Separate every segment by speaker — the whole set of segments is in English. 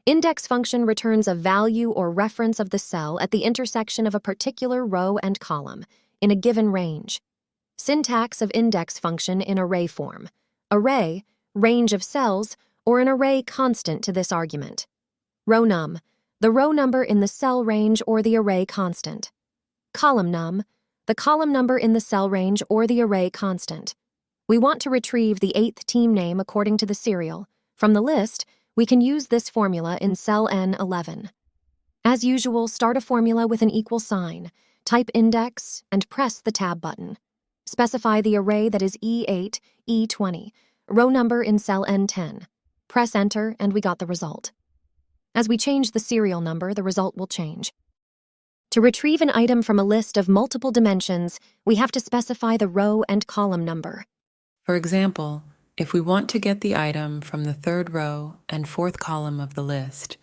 Speaker 1: Index function returns a value or reference of the cell at the intersection of a particular row and column in a given range. Syntax of index function in array form. Array, range of cells, or an array constant to this argument. Row num, the row number in the cell range or the array constant. Column num, the column number in the cell range or the array constant. We want to retrieve the 8th team name according to the serial. From the list, we can use this formula in cell N11. As usual, start a formula with an equal sign, type index, and press the tab button. Specify the array that is E8, E20, row number in cell N10. Press enter, and we got the result. As we change the serial number, the result will change. To retrieve an item from a list of multiple dimensions, we have to specify the row and column number.
Speaker 2: For example, if we want to get the item from the 3rd row and 4th column of the list,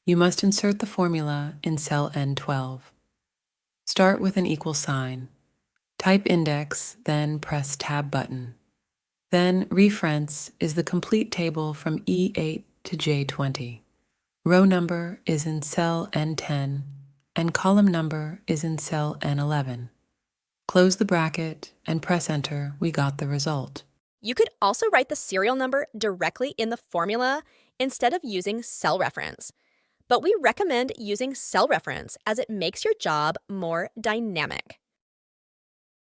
Speaker 2: you must insert the formula in cell N12. Start with an equal sign. Type index, then press tab button. Then reference is the complete table from E8 to J20. Row number is in cell N10 and column number is in cell N11. Close the bracket and press enter. We got the result.
Speaker 3: You could also write the serial number directly in the formula instead of using cell reference. But we recommend using cell reference as it makes your job more dynamic.